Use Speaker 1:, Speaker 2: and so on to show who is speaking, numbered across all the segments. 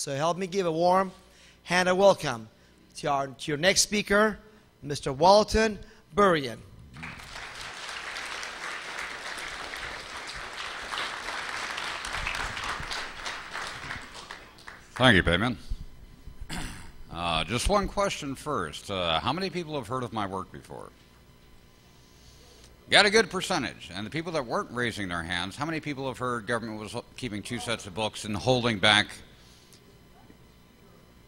Speaker 1: So help me give a warm hand of welcome to your next speaker, Mr. Walton Burien.
Speaker 2: Thank you, Payman. Just one question first. How many people have heard of my work before? Got a good percentage. And the people that weren't raising their hands, how many people have heard government was keeping 2 sets of books and holding back?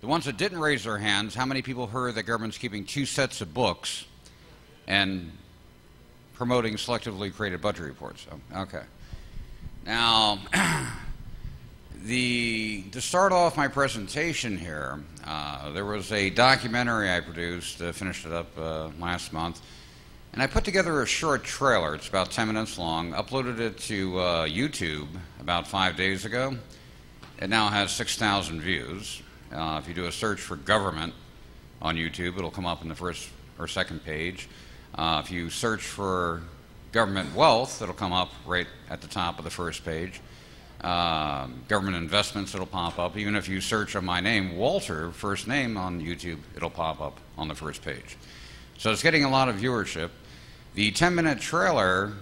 Speaker 2: The ones that didn't raise their hands, how many people heard that government's keeping 2 sets of books and promoting selectively created budget reports? Okay. Now, to start off my presentation here, there was a documentary I produced, finished it up last month, and I put together a short trailer. It's about 10 minutes long, uploaded it to YouTube about 5 days ago. It now has 6,000 views. If you do a search for government on YouTube, it'll come up in the first or second page. If you search for government wealth, it'll come up right at the top of the first page. Government investments, it'll pop up. Even if you search on my name, Walter, first name on YouTube, it'll pop up on the first page. So it's getting a lot of viewership. The 10-minute trailer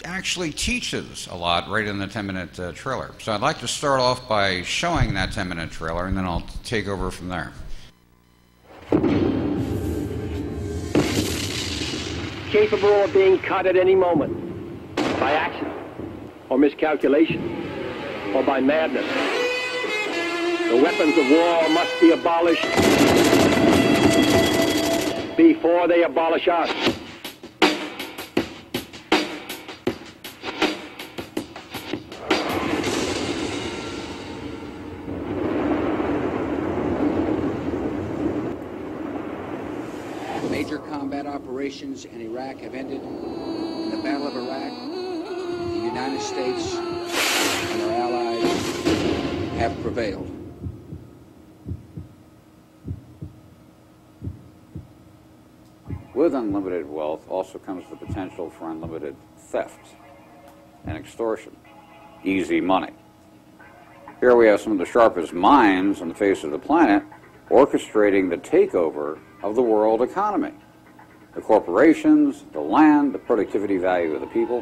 Speaker 2: actually teaches a lot right in the 10-minute trailer. So I'd like to start off by showing that 10-minute trailer, and then I'll take over from there.
Speaker 3: Capable of being cut at any moment by accident or miscalculation or by madness. The weapons of war must be abolished before they abolish us.
Speaker 4: Major combat operations in Iraq have ended. In the Battle of Iraq, the United States and our allies have prevailed.
Speaker 2: With unlimited wealth also comes the potential for unlimited theft and extortion, easy money. Here we have some of the sharpest minds on the face of the planet orchestrating the takeover of the world economy. The corporations, the land, the productivity value of the people.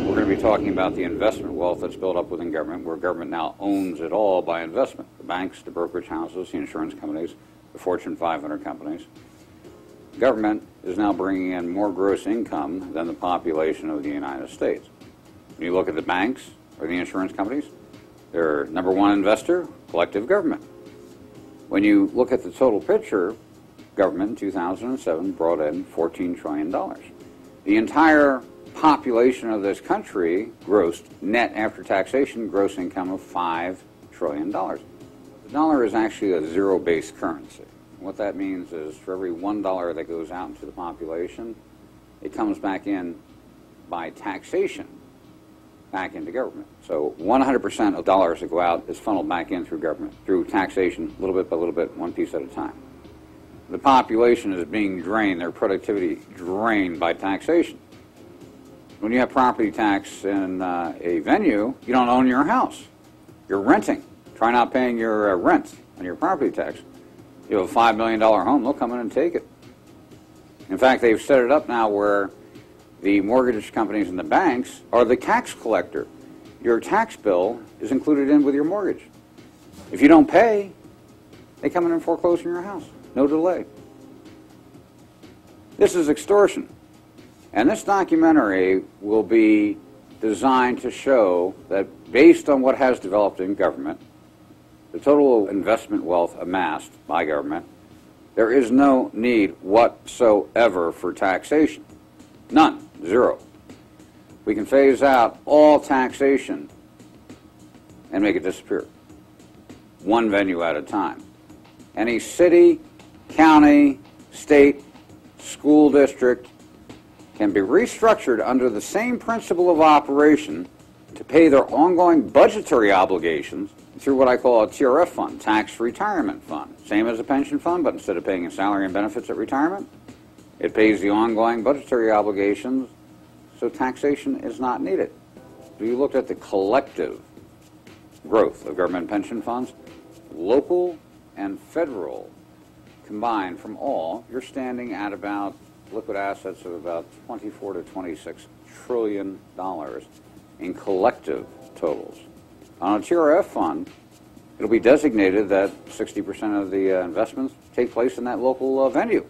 Speaker 2: We're going to be talking about the investment wealth that's built up within government, where government now owns it all by investment. The banks, the brokerage houses, the insurance companies, the Fortune 500 companies. Government is now bringing in more gross income than the population of the United States. When you look at the banks or the insurance companies, their number one investor, collective government. When you look at the total picture, government in 2007 brought in $14 trillion. The entire population of this country grossed, net after taxation, gross income of $5 trillion. The dollar is actually a zero-based currency. What that means is for every $1 that goes out into the population, it comes back in by taxation back into government. So 100% of dollars that go out is funneled back in through government, through taxation, little bit by little bit, one piece at a time. The population is being drained, their productivity drained by taxation. When you have property tax in a venue, you don't own your house. You're renting. Try not paying your rent and your property tax. You have a $5 million home, they'll come in and take it. In fact, they've set it up now where the mortgage companies and the banks are the tax collector. Your tax bill is included in with your mortgage. If you don't pay, they come in and foreclose on your house. No delay. This is extortion. And this documentary will be designed to show that based on what has developed in government, the total investment wealth amassed by government, there is no need whatsoever for taxation. None. Zero. We can phase out all taxation and make it disappear. One venue at a time. Any city, county, state, school district can be restructured under the same principle of operation to pay their ongoing budgetary obligations through what I call a TRF fund, tax retirement fund. Same as a pension fund, but instead of paying a salary and benefits at retirement, it pays the ongoing budgetary obligations so taxation is not needed. If you looked at the collective growth of government pension funds, local and federal combined from all, you're standing at about liquid assets of about $24 to $26 trillion in collective totals. On a TRF fund, it'll be designated that 60% of the investments take place in that local venue.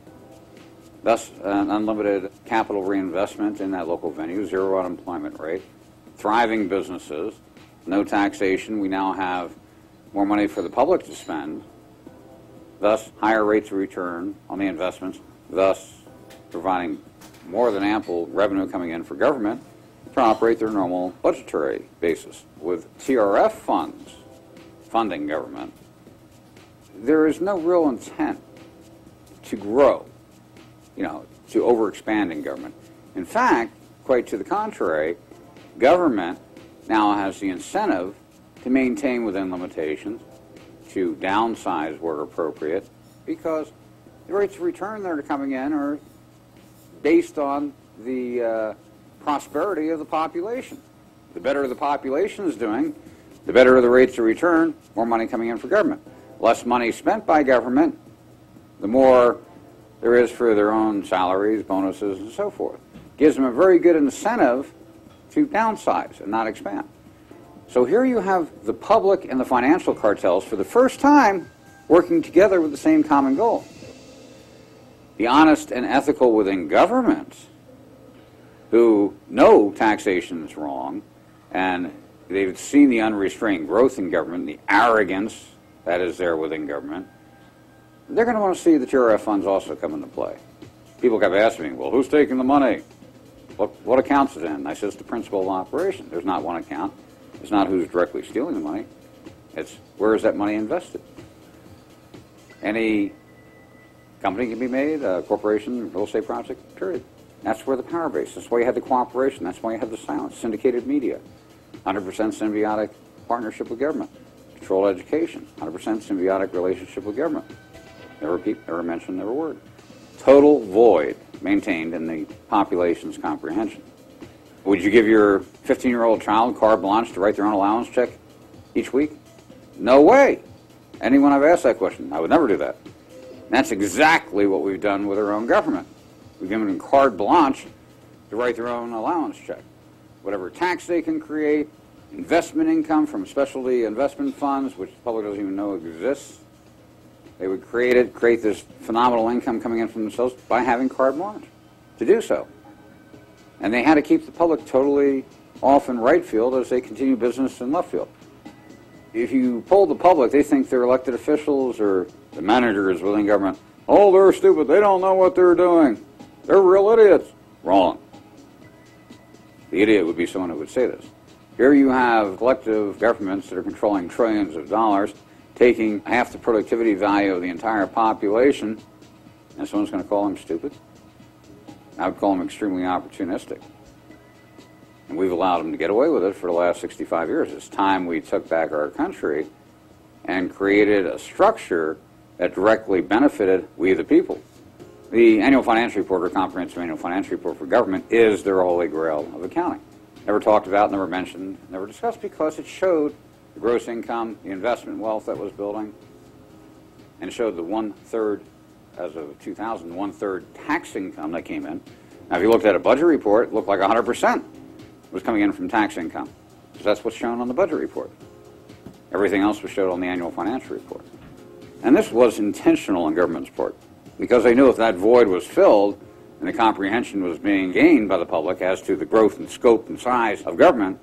Speaker 2: Thus, unlimited capital reinvestment in that local venue, zero unemployment rate, thriving businesses, no taxation. We now have more money for the public to spend, thus higher rates of return on the investments, thus providing more than ample revenue coming in for government to operate their normal budgetary basis. With TRF funds funding government, there is no real intent to grow, to overexpand in government. In fact, quite to the contrary, government now has the incentive to maintain within limitations, to downsize where appropriate, because the rates of return that are coming in are based on the prosperity of the population. The better the population is doing, the better are the rates of return, more money coming in for government. Less money spent by government, the more there is for their own salaries, bonuses, and so forth. Gives them a very good incentive to downsize and not expand. So here you have the public and the financial cartels for the first time working together with the same common goal. The honest and ethical within government, who know taxation is wrong, and they've seen the unrestrained growth in government, the arrogance that is there within government, they're going to want to see the TRF funds also come into play. People kept asking me, well, who's taking the money? What account's it in? I said, it's the principal of operation. There's not one account. It's not who's directly stealing the money. It's where is that money invested? Any company can be made, a corporation, real estate project, period. That's where the power base. That's why you had the cooperation. That's why you had the silence. Syndicated media. 100% symbiotic partnership with government. Controlled education. 100% symbiotic relationship with government. Never peep, never mention, never word. Total void maintained in the population's comprehension. Would you give your 15-year-old child carte blanche to write their own allowance check each week? No way. Anyone I've asked that question, I would never do that. And that's exactly what we've done with our own government. We've given them carte blanche to write their own allowance check. Whatever tax they can create, investment income from specialty investment funds, which the public doesn't even know exists, they would create this phenomenal income coming in from themselves by having carte blanche to do so. And they had to keep the public totally off in right field as they continue business in left field. If you poll the public, they think their elected officials or the managers within government, oh, they're stupid, they don't know what they're doing. They're real idiots. Wrong. The idiot would be someone who would say this. Here you have collective governments that are controlling trillions of dollars, taking half the productivity value of the entire population, and someone's going to call them stupid? I would call them extremely opportunistic. And we've allowed them to get away with it for the last 65 years. It's time we took back our country and created a structure that directly benefited we the people. The annual financial report, or comprehensive annual financial report for government, is their holy grail of accounting. Never talked about, never mentioned, never discussed, because it showed the gross income, the investment wealth that was building, and it showed the 1/3, as of 2000, 1/3 tax income that came in. Now, if you looked at a budget report, it looked like 100% was coming in from tax income, because that's what's shown on the budget report. Everything else was shown on the annual financial report. And this was intentional on government's part, because they knew if that void was filled and the comprehension was being gained by the public as to the growth and scope and size of government,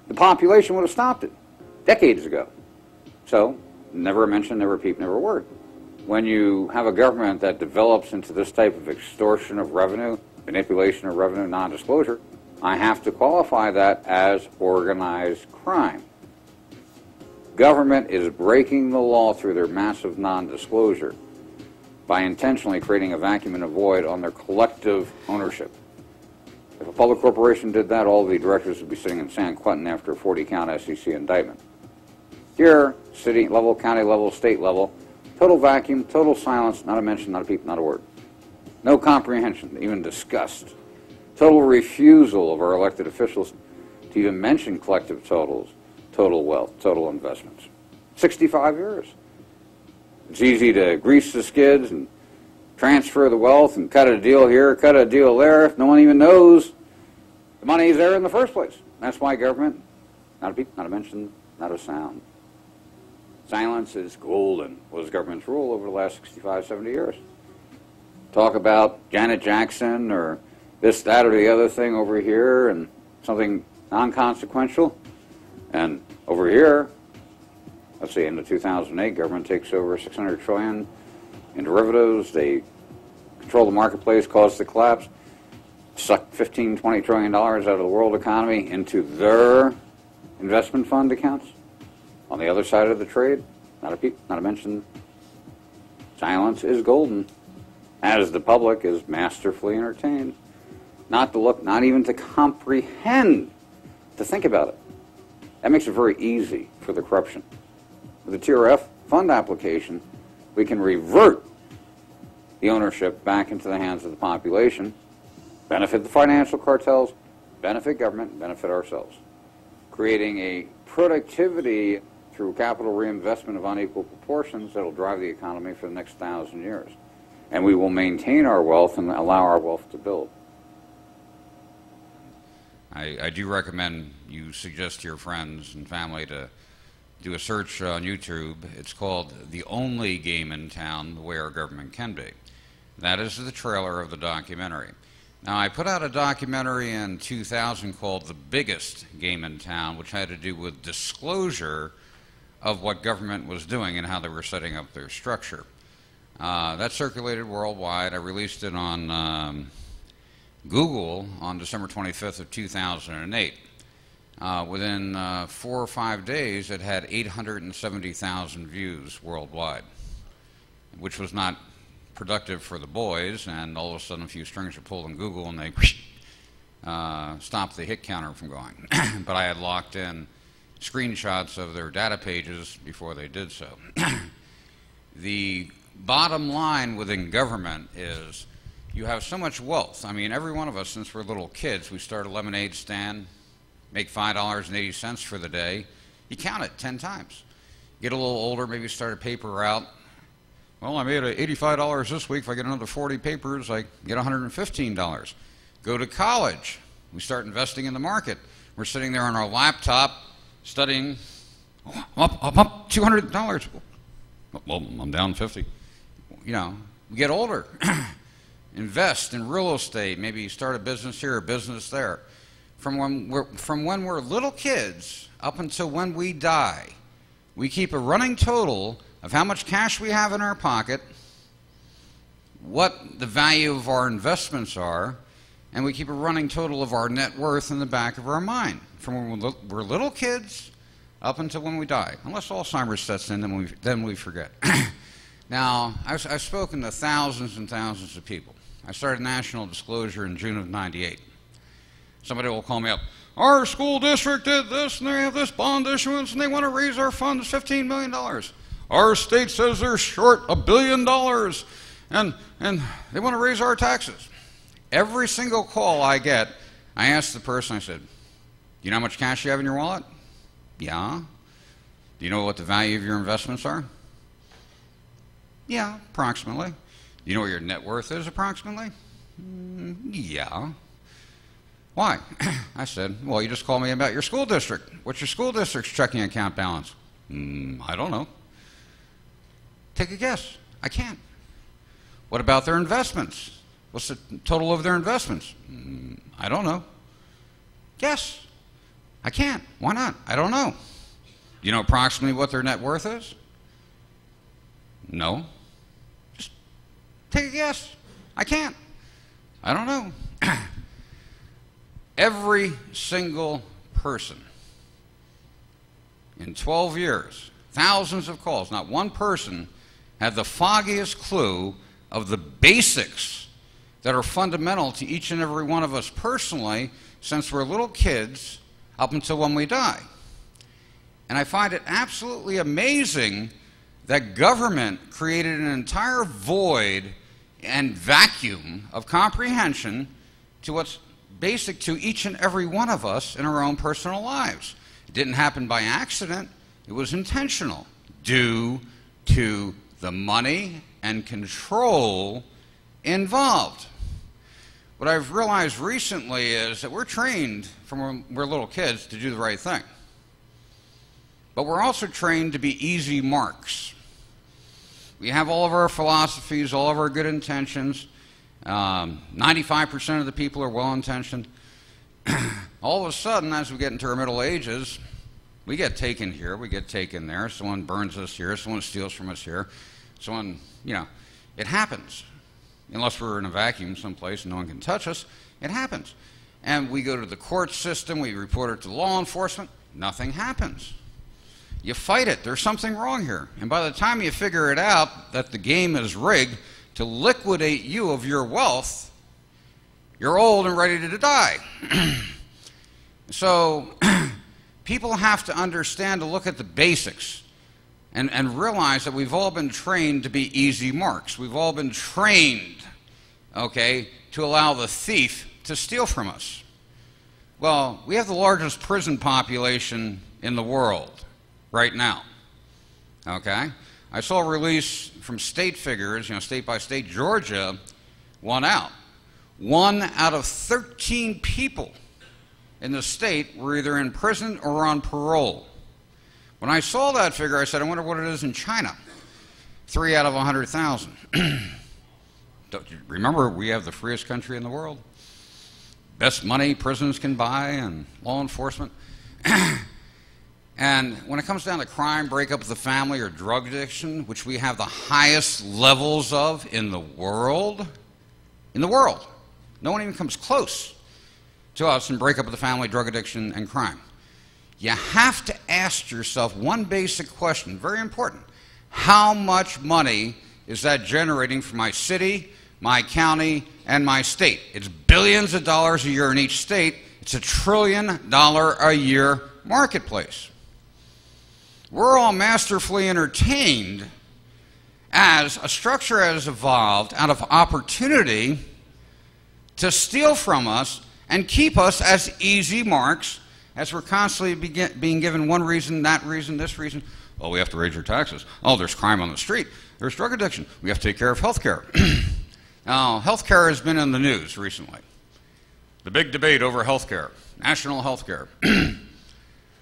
Speaker 2: the population would have stopped it decades ago. So, never a mention, never a peep, never a word. When you have a government that develops into this type of extortion of revenue, manipulation of revenue, non-disclosure, I have to qualify that as organized crime. Government is breaking the law through their massive non-disclosure by intentionally creating a vacuum and a void on their collective ownership. If a public corporation did that, all the directors would be sitting in San Quentin after a 40-count SEC indictment. Here, city level, county level, state level, total vacuum, total silence, not a mention, not a peep, not a word. No comprehension, even discussed, Total refusal of our elected officials to even mention collective totals, total wealth, total investments. 65 years. It's easy to grease the skids and transfer the wealth and cut a deal here, cut a deal there, if no one even knows the money is there in the first place. That's why government, not a peep, not a mention, not a sound. Silence is golden was government's rule over the last 65, 70 years. Talk about Janet Jackson or this, that, or the other thing over here and something non-consequential. And over here, let's see, in the 2008, government takes over $600 trillion in derivatives. They control the marketplace, cause the collapse, suck $15, $20 trillion out of the world economy into their investment fund accounts. On the other side of the trade, not a peep, not a mention. Silence is golden, as the public is masterfully entertained. Not to look, not even to comprehend, to think about it. That makes it very easy for the corruption. With the TRF fund application, we can revert the ownership back into the hands of the population, benefit the financial cartels, benefit government, benefit ourselves, creating a productivity through capital reinvestment of unequal proportions that will drive the economy for the next 1,000 years. And we will maintain our wealth and allow our wealth to build.
Speaker 5: I do recommend you suggest to your friends and family to do a search on YouTube. It's called The Only Game in Town, The Way Our Government Can Be. That is the trailer of the documentary. Now, I put out a documentary in 2000 called The Biggest Game in Town, which had to do with disclosure of what government was doing and how they were setting up their structure. That circulated worldwide. I released it on Google on December 25th of 2008. Within 4 or 5 days, it had 870,000 views worldwide, which was not productive for the boys, and all of a sudden a few strings were pulled in Google and they stopped the hit counter from going. But I had locked in screenshots of their data pages before they did so. The bottom line within government is you have so much wealth. I mean, every one of us, since we're little kids, we start a lemonade stand, make $5.80 for the day. You count it 10 times. Get a little older, maybe start a paper route. Well, I made $85 this week. If I get another 40 papers, I get $115. Go to college. We start investing in the market. We're sitting there on our laptop studying. Oh, I'm up $200. Well, I'm down 50. You know, we get older. Invest in real estate. Maybe you start a business here, a business there. From when we're little kids up until when we die, we keep a running total of how much cash we have in our pocket, what the value of our investments are, and we keep a running total of our net worth in the back of our mind from when we're little kids up until when we die. Unless Alzheimer's sets in, then we forget. Now, I've spoken to thousands and thousands of people. I started National Disclosure in June of '98. Somebody will call me up. Our school district did this, and they have this bond issuance, and they want to raise our funds $15 million. Our state says they're short $1 billion, and they want to raise our taxes. Every single call I get, I ask the person, I said, do you know how much cash you have in your wallet? Yeah. Do you know what the value of your investments are? Yeah, approximately. Do you know what your net worth is approximately? Yeah. Why? I said, well, you just called me about your school district. What's your school district's checking account balance? I don't know. Take a guess. I can't. What about their investments? What's the total of their investments? I don't know. Guess. I can't. Why not? I don't know. Do you know approximately what their net worth is? No. Just take a guess. I can't. I don't know. Every single person in 12 years, thousands of calls, not one person had the foggiest clue of the basics that are fundamental to each and every one of us personally since we're little kids up until when we die. And I find it absolutely amazing that government created an entire void and vacuum of comprehension to what's basic to each and every one of us in our own personal lives. It didn't happen by accident. It was intentional due to the money and control involved. What I've realized recently is that we're trained from when we're little kids to do the right thing. But we're also trained to be easy marks. We have all of our philosophies, all of our good intentions. 95% of the people are well-intentioned. All of a sudden, as we get into our middle ages, we get taken here, we get taken there. Someone burns us here, someone steals from us here. Someone, it happens. Unless we're in a vacuum someplace and no one can touch us, it happens. And we go to the court system, we report it to law enforcement, nothing happens. You fight it. There's something wrong here. And by the time you figure it out that the game is rigged to liquidate you of your wealth, you're old and ready to die. So people have to understand to look at the basics and realize that we've all been trained to be easy marks. We've all been trained, okay, to allow the thief to steal from us. Well, we have the largest prison population in the world right now, okay? I saw a release from state figures, state by state. Georgia won out. 1 out of 13 people in the state were either in prison or on parole. When I saw that figure, I said, I wonder what it is in China. 3 out of 100,000. Remember, we have the freest country in the world. Best money prisons can buy and law enforcement. And when it comes down to crime, breakup of the family, or drug addiction, which we have the highest levels of in the world, no one even comes close to us in breakup of the family, drug addiction, and crime. You have to ask yourself one basic question, very important. How much money is that generating for my city, my county, and my state? It's billions of dollars a year in each state. It's $1 trillion a year marketplace. We're all masterfully entertained as a structure has evolved out of opportunity to steal from us and keep us as easy marks, as we're constantly being given one reason, that reason, this reason. Oh, we have to raise your taxes. Oh, there's crime on the street. There's drug addiction. We have to take care of health care. Now, health care has been in the news recently. The big debate over health care, national health care.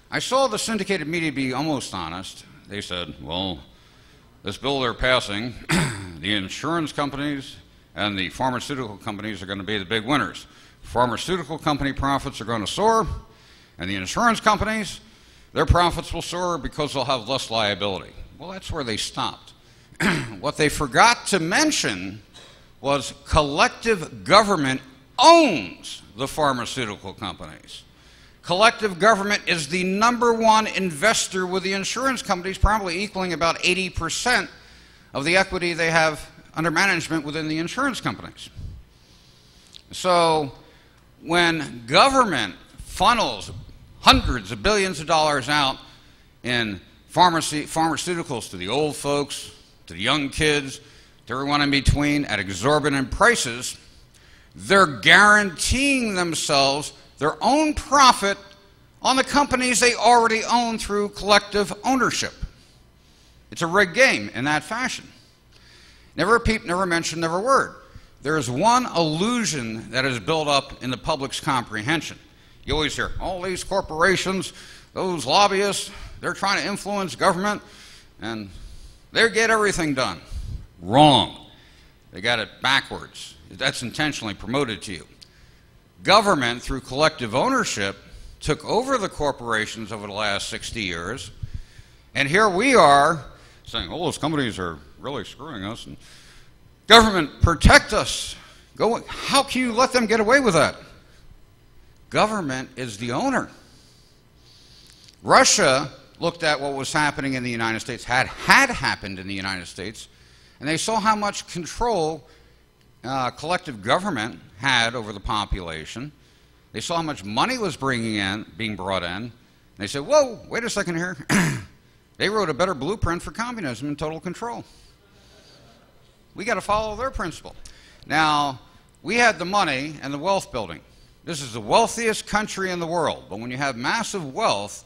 Speaker 5: I saw the syndicated media be almost honest. They said, well, this bill they're passing, the insurance companies and the pharmaceutical companies are going to be the big winners. Pharmaceutical company profits are going to soar, and the insurance companies, their profits will soar because they'll have less liability. Well, that's where they stopped. What they forgot to mention was collective government owns the pharmaceutical companies. Collective government is the #1 investor with the insurance companies, probably equaling about 80% of the equity they have under management within the insurance companies. So when government funnels hundreds of billions of dollars out in pharmaceuticals to the old folks, to the young kids, to everyone in between at exorbitant prices, they're guaranteeing themselves their own profit on the companies they already own through collective ownership. It's a rigged game in that fashion. Never repeat, never mention, never word. There is one illusion that is built up in the public's comprehension. You always hear, all these corporations, those lobbyists, they're trying to influence government, and they get everything done. Wrong. They got it backwards. That's intentionally promoted to you. Government, through collective ownership, took over the corporations over the last 60 years, and here we are saying, oh, those companies are really screwing us, and government, protect us. How can you let them get away with that? Government is the owner. Russia looked at what was happening in the United States, had happened in the United States, and they saw how much control collective government had over the population. They saw how much money was being brought in. And they said, whoa, wait a second here. They wrote a better blueprint for communism and total control. We got to follow their principle. Now, we had the money and the wealth building. This is the wealthiest country in the world. But when you have massive wealth,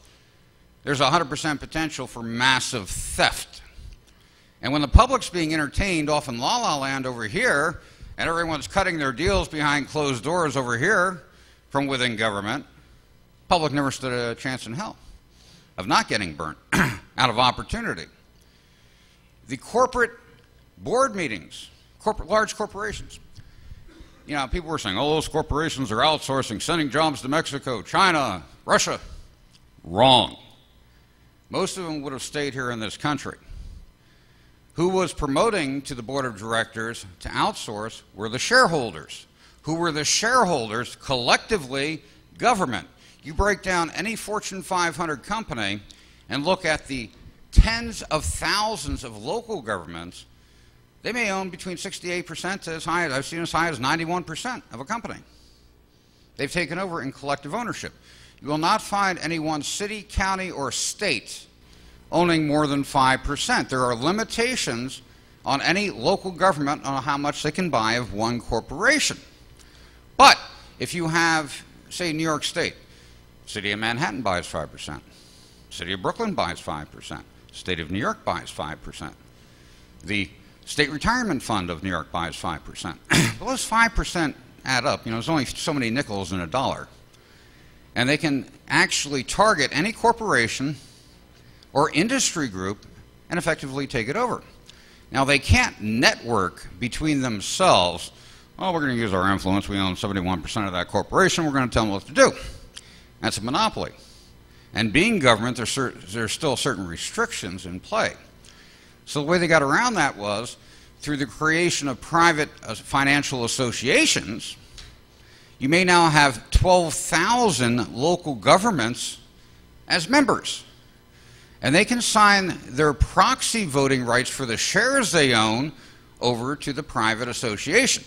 Speaker 5: there's 100% potential for massive theft. And when the public's being entertained off in la-la land over here, and everyone's cutting their deals behind closed doors over here from within government, the public never stood a chance in hell of not getting burnt out of opportunity. The corporate board meetings, large corporations. You know, people were saying, oh, those corporations are outsourcing, sending jobs to Mexico, China, Russia. Wrong. Most of them would have stayed here in this country. Who was promoting to the board of directors to outsource were the shareholders. Who were the shareholders? Collectively, government. You break down any Fortune 500 company and look at the tens of thousands of local governments, they may own between 68% to as high as, I've seen as high as 91% of a company. They've taken over in collective ownership. You will not find any one city, county, or state owning more than 5%. There are limitations on any local government on how much they can buy of one corporation. But if you have, say, New York State, City of Manhattan buys 5%. City of Brooklyn buys 5%. State of New York buys 5%. The State Retirement Fund of New York buys 5%. Well, those 5% add up. You know, there's only so many nickels in a dollar. And they can actually target any corporation or industry group and effectively take it over. Now, they can't network between themselves. Oh, we're going to use our influence. We own 71% of that corporation. We're going to tell them what to do. That's a monopoly. And being government, there's still certain restrictions in play. So the way they got around that was through the creation of private financial associations. You may now have 12,000 local governments as members. And they can sign their proxy voting rights for the shares they own over to the private association.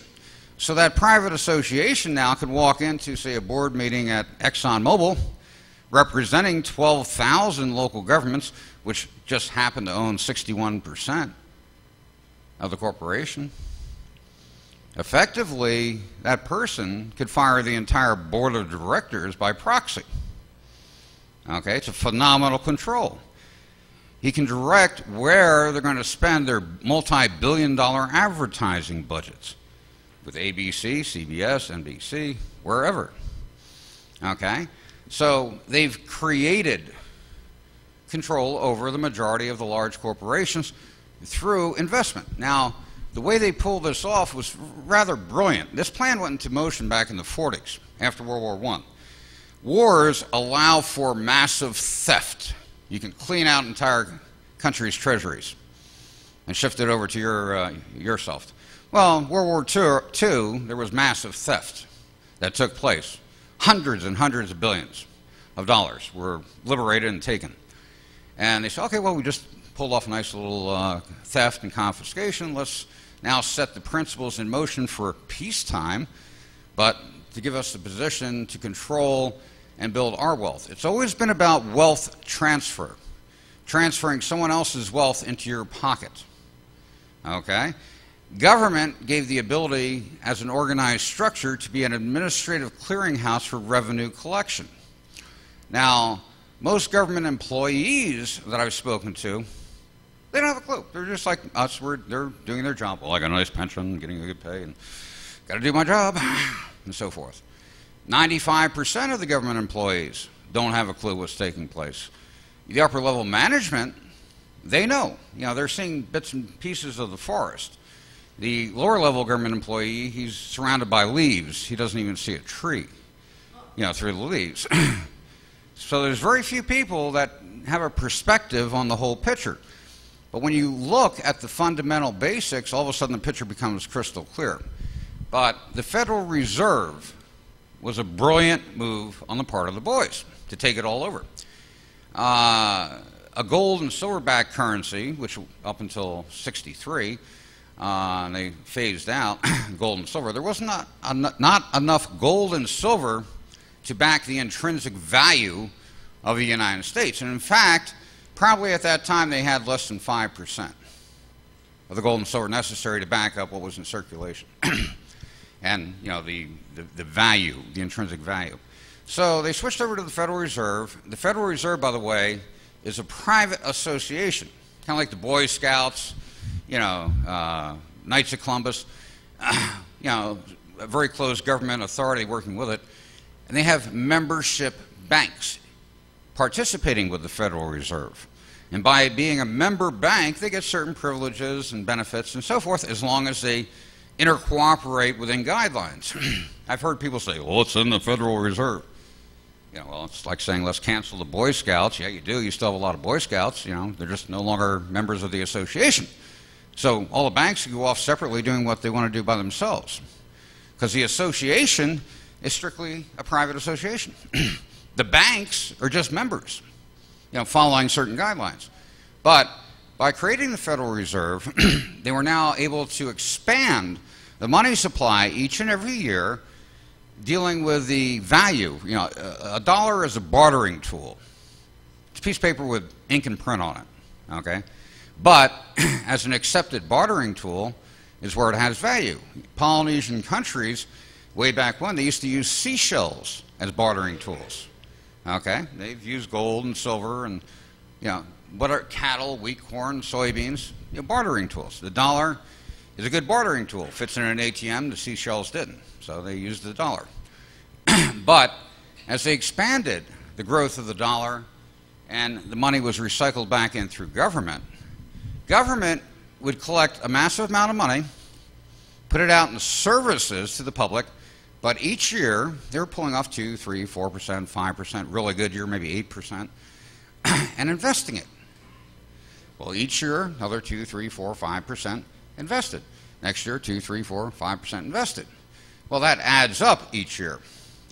Speaker 5: So that private association now can walk into, say, a board meeting at ExxonMobil, representing 12,000 local governments, which just happen to own 61% of the corporation. Effectively, that person could fire the entire board of directors by proxy. Okay, it's a phenomenal control. He can direct where they're going to spend their multi-billion-dollar advertising budgets with ABC, CBS, NBC, wherever. Okay? So they've created control over the majority of the large corporations through investment. Now, the way they pulled this off was rather brilliant. This plan went into motion back in the 40s, after World War I. Wars allow for massive theft. You can clean out entire countries' treasuries and shift it over to yourself. Well, World War II, there was massive theft that took place. Hundreds and hundreds of billions of dollars were liberated and taken. And they said, okay, well, we just pulled off a nice little theft and confiscation. Let's now set the principles in motion for peacetime, but to give us the position to control and build our wealth. It's always been about wealth transfer, transferring someone else's wealth into your pocket. Okay? Government gave the ability as an organized structure to be an administrative clearinghouse for revenue collection. Now, most government employees that I've spoken to, they don't have a clue. They're just like us. They're doing their job. Well, I got a nice pension, getting a good pay, and got to do my job, and so forth. 95% of the government employees don't have a clue what's taking place. The upper level management, they know. You know, they're seeing bits and pieces of the forest. The lower level government employee, he's surrounded by leaves. He doesn't even see a tree, you know, through the leaves. So there's very few people that have a perspective on the whole picture. But when you look at the fundamental basics, all of a sudden the picture becomes crystal clear. But the Federal Reserve was a brilliant move on the part of the boys to take it all over. A gold and silver-backed currency, which up until '63, they phased out gold and silver. There was not enough gold and silver to back the intrinsic value of the United States. And in fact, probably at that time they had less than 5% of the gold and silver necessary to back up what was in circulation. and the value, the intrinsic value. So they switched over to the Federal Reserve. The Federal Reserve, by the way, is a private association, kind of like the Boy Scouts, Knights of Columbus, a very close government authority working with it. And they have membership banks participating with the Federal Reserve. And by being a member bank, they get certain privileges and benefits and so forth, as long as they intercooperate within guidelines. I've heard people say, well, it's in the Federal Reserve. Well, it's like saying, let's cancel the Boy Scouts. Yeah, you do. You still have a lot of Boy Scouts. They're just no longer members of the association. So all the banks can go off separately doing what they want to do by themselves, because the association is strictly a private association. The banks are just members, following certain guidelines. But by creating the Federal Reserve, they were now able to expand the money supply each and every year, dealing with the value. A dollar is a bartering tool. It's a piece of paper with ink and print on it, okay? But as an accepted bartering tool is where it has value. Polynesian countries, way back when, they used to use seashells as bartering tools, okay? They've used gold and silver and, what are cattle, wheat, corn, soybeans, bartering tools. The dollar is a good bartering tool. Fits in an ATM, the seashells didn't. So they used the dollar. But as they expanded the growth of the dollar and the money was recycled back in through government, government would collect a massive amount of money, put it out in services to the public, but each year they were pulling off 2%, 3%, 4%, 5%, really good year, maybe 8%, and investing it. Well, each year, another 2%, 3%, 4%, 5% invested. Next year, 2%, 3%, 4%, 5% invested. Well, that adds up each year.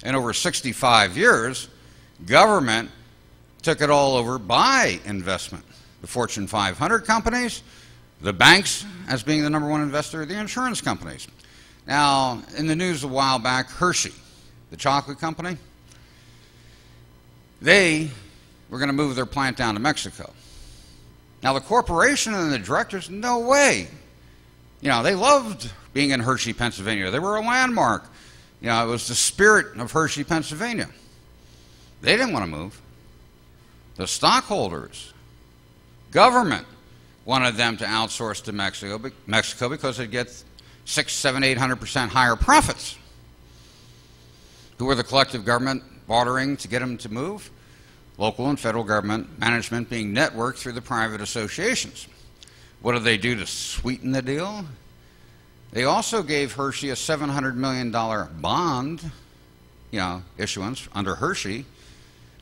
Speaker 5: And over 65 years, government took it all over by investment. The Fortune 500 companies, the banks as being the #1 investor, the insurance companies. Now, in the news a while back, Hershey, the chocolate company, they were going to move their plant down to Mexico. Now, the corporation and the directors, no way. They loved being in Hershey, Pennsylvania. They were a landmark. It was the spirit of Hershey, Pennsylvania. They didn't want to move. The stockholders, government, wanted them to outsource to Mexico because they'd get 600%, 700%, 800% higher profits. Who were the collective government bartering to get them to move? Local and federal government management being networked through the private associations. What did they do to sweeten the deal? They also gave Hershey a $700 million bond, issuance under Hershey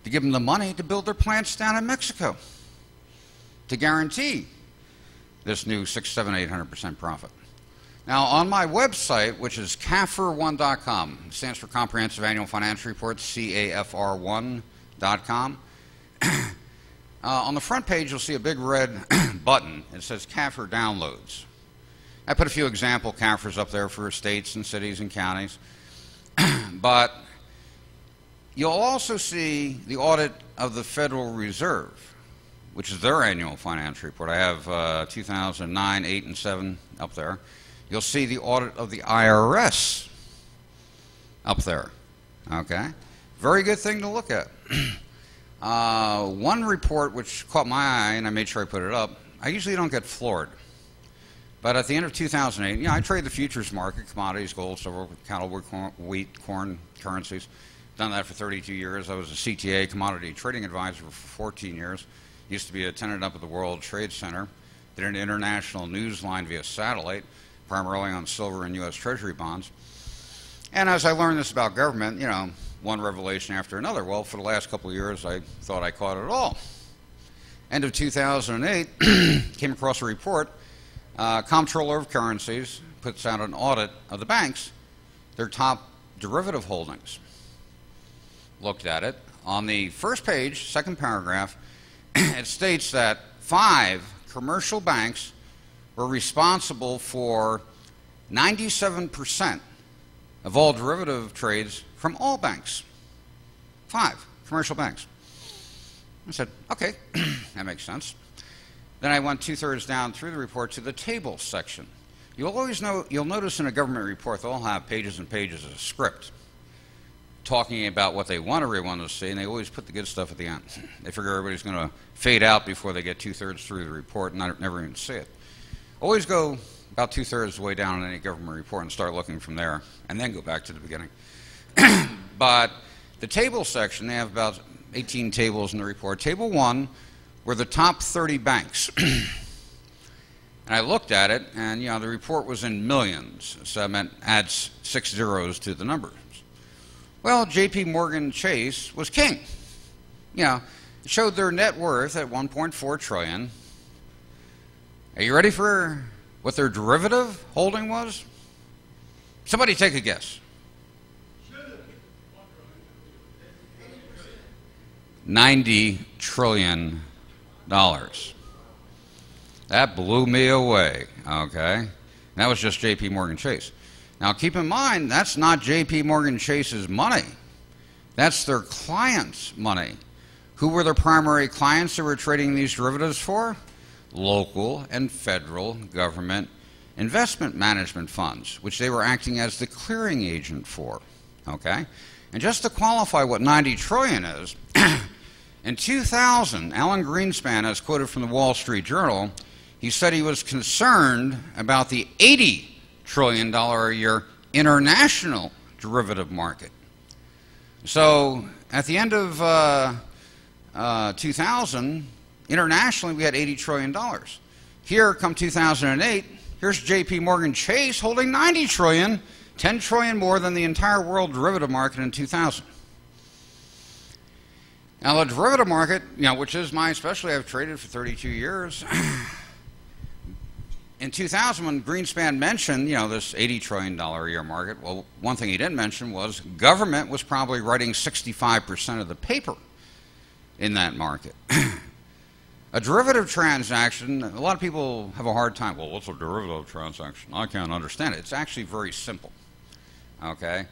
Speaker 5: to give them the money to build their plants down in Mexico to guarantee this new 600%, 700%, 800% profit. Now, on my website, which is CAFR1.com, stands for Comprehensive Annual Financial Report, CAFR1.com. On the front page, you'll see a big red button. It says CAFR Downloads. I put a few example CAFRs up there for states and cities and counties. But you'll also see the audit of the Federal Reserve, which is their annual financial report. I have 2009, 8, and 7 up there. You'll see the audit of the IRS up there. Okay? Very good thing to look at. One report which caught my eye, and I made sure I put it up, I usually don't get floored. But at the end of 2008, I trade the futures market, commodities, gold, silver, cattle, wheat, corn, currencies. Done that for 32 years. I was a CTA, commodity trading advisor, for 14 years. Used to be a tenant up at the World Trade Center. Did an international news line via satellite, primarily on silver and U.S. Treasury bonds. And as I learned this about government, one revelation after another. Well, for the last couple of years, I thought I caught it all. End of 2008, came across a report. Comptroller of Currencies puts out an audit of the banks, their top derivative holdings. Looked at it. On the first page, second paragraph, it states that 5 commercial banks were responsible for 97% of all derivative trades from all banks. 5 commercial banks. I said, okay, that makes sense. Then I went 2/3 down through the report to the tables section. you'll notice in a government report they'll have pages and pages of script talking about what they want everyone to see, and they always put the good stuff at the end. They figure everybody's going to fade out before they get 2/3 through the report and never even see it. Always go about 2/3 of the way down in any government report and start looking from there, and then go back to the beginning. But the table section, they have about 18 tables in the report. Table 1 were the top 30 banks. And I looked at it, and the report was in millions, so that meant add 6 zeros to the numbers. Well, J.P. Morgan Chase was king. It showed their net worth at $1.4 trillion. Are you ready for what their derivative holding was? Somebody take a guess. $90 trillion. That blew me away, okay? That was just J.P. Morgan Chase. Now, keep in mind, that's not J.P. Morgan Chase's money. That's their clients' money. Who were their primary clients that were trading these derivatives for? Local and federal government investment management funds, which they were acting as the clearing agent for, okay? And just to qualify what 90 trillion is, in 2000, Alan Greenspan, as quoted from the Wall Street Journal, he said he was concerned about the $80 trillion a year international derivative market. So at the end of 2000, internationally we had $80 trillion. Here, come 2008, here's J.P. Morgan Chase holding $90 trillion, 10 trillion more than the entire world derivative market in 2000. Now the derivative market, which is my specialty, I've traded for 32 years. In 2000, when Greenspan mentioned, this $80 trillion a year market, well, one thing he didn't mention was government was probably writing 65% of the paper in that market. A derivative transaction, a lot of people have a hard time, well, what's a derivative transaction? I can't understand it. It's actually very simple, okay?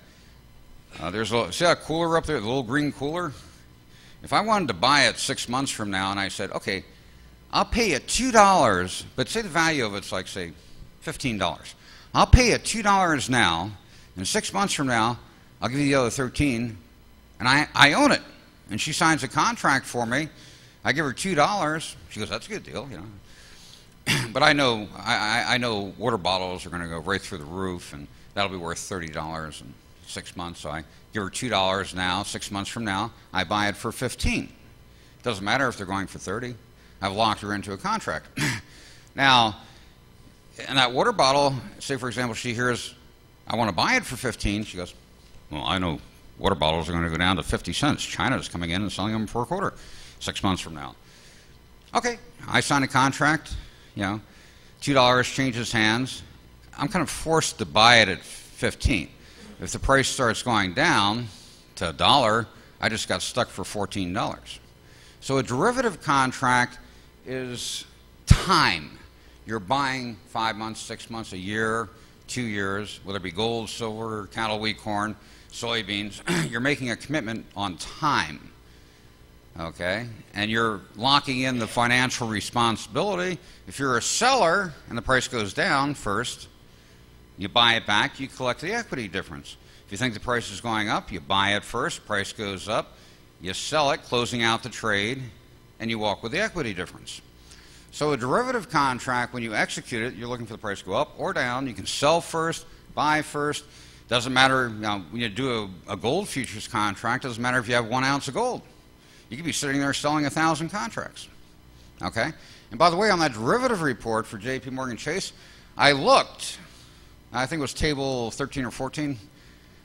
Speaker 5: See that cooler up there, the little green cooler? If I wanted to buy it 6 months from now and I said, okay, I'll pay you $2, but say the value of it's like, say, $15. I'll pay you $2 now, and 6 months from now, I'll give you the other 13, and I own it. And she signs a contract for me. I give her $2. She goes, that's a good deal, But I know water bottles are going to go right through the roof, and that'll be worth $30 in 6 months. So I give her $2 now. 6 months from now, I buy it for $15. Doesn't matter if they're going for $30. I've locked her into a contract. Now, in that water bottle, say for example, she hears, I want to buy it for $15. She goes, well, I know water bottles are going to go down to 50 cents. China's coming in and selling them for $0.25. 6 months from now. Okay, I sign a contract, $2 changes hands. I'm kind of forced to buy it at 15. If the price starts going down to $1, I just got stuck for $14. So a derivative contract is time. You're buying 5 months, 6 months, a year, 2 years, whether it be gold, silver, cattle, wheat, corn, soybeans. You're making a commitment on time, okay? And you're locking in the financial responsibility. If you're a seller and the price goes down first, you buy it back, you collect the equity difference. If you think the price is going up, you buy it first, price goes up, you sell it, closing out the trade, and you walk with the equity difference. So a derivative contract, when you execute it, you're looking for the price to go up or down. You can sell first, buy first. Doesn't matter, when you do a gold futures contract, doesn't matter if you have 1 ounce of gold. You could be sitting there selling 1,000 contracts, okay? And by the way, on that derivative report for J.P. Morgan Chase, I looked, I think it was table 13 or 14,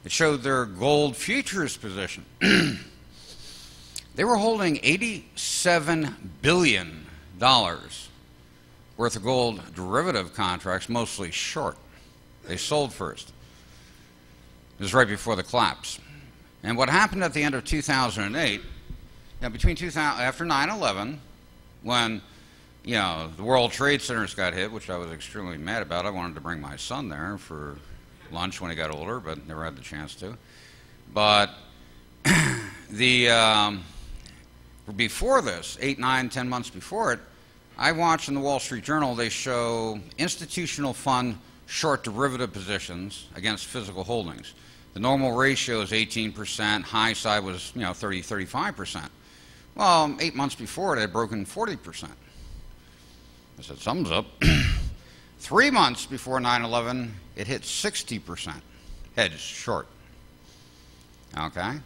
Speaker 5: it showed their gold futures position. They were holding $87 billion worth of gold derivative contracts, mostly short. They sold first. It was right before the collapse. And what happened at the end of 2008, after 9/11, when the World Trade Centers got hit, which I was extremely mad about. I wanted to bring my son there for lunch when he got older, but never had the chance to. But before this, 8, 9, 10 months before it, I watched in the Wall Street Journal, they show institutional fund short derivative positions against physical holdings. The normal ratio is 18%, high side was 30, 35%. Well, 8 months before it had broken 40%. I said, something's up. 3 months before 9/11, it hit 60%, hedged short. Okay?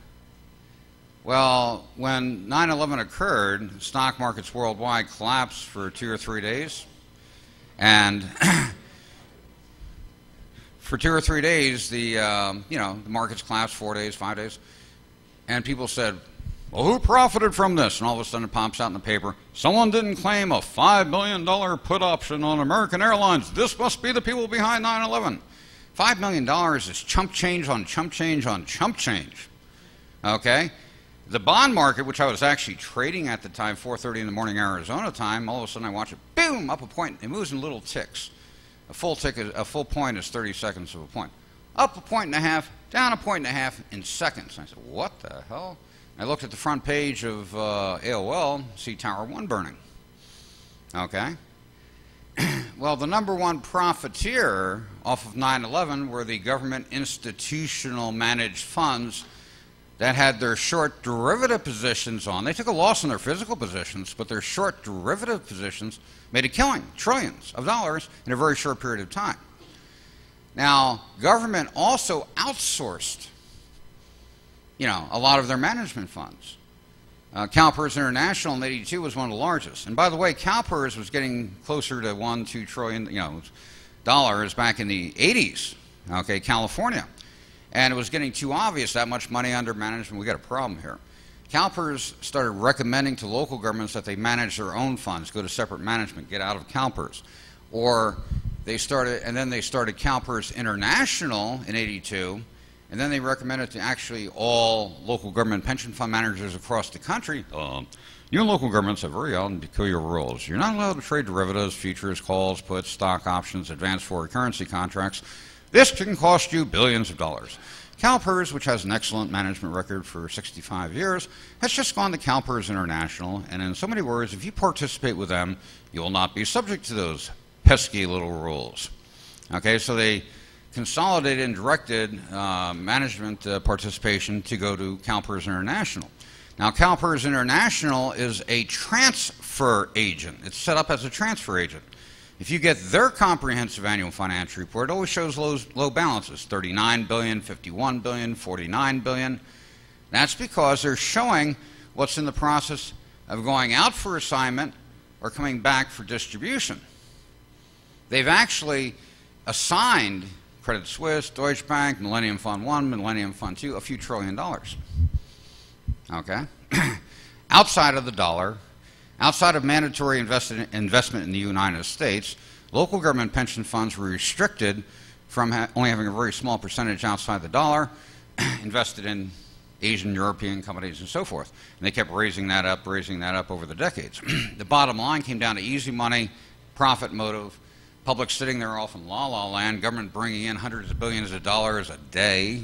Speaker 5: Well, when 9/11 occurred, stock markets worldwide collapsed for 2 or 3 days. And for 2 or 3 days, the markets collapsed, 4 days, 5 days. And people said, well, who profited from this? And all of a sudden it pops out in the paper, someone didn't claim a $5 million put option on American Airlines. This must be the people behind 9/11. $5 million is chump change on chump change on chump change. Okay? The bond market, which I was actually trading at the time, 4:30 in the morning Arizona time, all of a sudden I watch it, boom, up a point. It moves in little ticks. A full point is 30 seconds of a point. Up a point and a half, down a point and a half in seconds. And I said, what the hell? I looked at the front page of AOL, see Tower 1 burning. Okay? Well, the number one profiteer off of 9/11 were the government institutional managed funds that had their short derivative positions on. They took a loss on their physical positions, but their short derivative positions made a killing, trillions of dollars in a very short period of time. Now, government also outsourced, a lot of their management funds. CalPERS International in '82 was one of the largest. And by the way, CalPERS was getting closer to $1-2 trillion, dollars back in the '80s. Okay, California. And it was getting too obvious, that much money under management, we got a problem here. CalPERS started recommending to local governments that they manage their own funds, go to separate management, get out of CalPERS. Or they started CalPERS International in '82, and then they recommended to actually all local government pension fund managers across the country, you local governments have very odd and peculiar rules. You're not allowed to trade derivatives, futures, calls, puts, stock options, advanced forward currency contracts. This can cost you billions of dollars. CalPERS, which has an excellent management record for 65 years, has just gone to CalPERS International, and in so many words, if you participate with them, you will not be subject to those pesky little rules. Okay, so they consolidated and directed management participation to go to CalPERS International. Now, CalPERS International is a transfer agent. It's set up as a transfer agent. If you get their comprehensive annual financial report, it always shows low balances, 39 billion, 51 billion, 49 billion. That's because they're showing what's in the process of going out for assignment or coming back for distribution. They've actually assigned Credit Suisse, Deutsche Bank, Millennium Fund 1, Millennium Fund 2, a few trillion dollars. Okay? Outside of the dollar, outside of mandatory investment in the United States, local government pension funds were restricted from only having a very small percentage outside the dollar, invested in Asian, European companies and so forth. And they kept raising that up over the decades. The bottom line came down to easy money, profit motive, public sitting there off in la-la land, government bringing in hundreds of billions of dollars a day.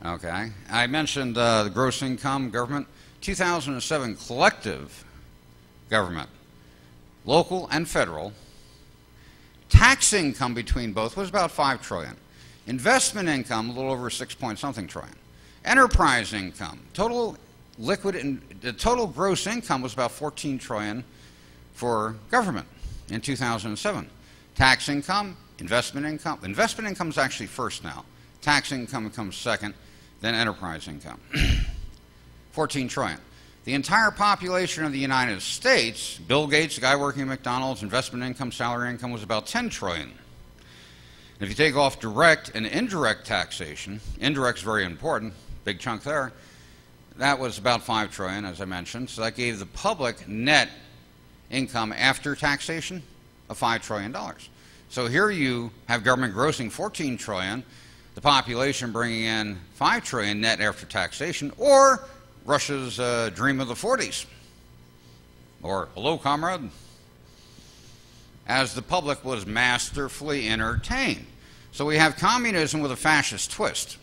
Speaker 5: Okay. I mentioned the gross income government. 2007 collective government, local and federal, tax income between both was about 5 trillion. Investment income, a little over 6-point-something trillion. Enterprise income, total gross income was about 14 trillion for government in 2007. Tax income, investment income. Investment income is actually first now. Tax income comes second, then enterprise income. 14 trillion. The entire population of the United States, Bill Gates, the guy working at McDonald's, investment income, salary income was about 10 trillion. And if you take off direct and indirect taxation, indirect's very important, big chunk there, that was about 5 trillion, as I mentioned. So that gave the public net income after taxation of $5 trillion. So here you have government grossing 14 trillion, the population bringing in 5 trillion net after taxation, or Russia's dream of the 40s. Or, hello, comrade. As the public was masterfully entertained. So we have communism with a fascist twist,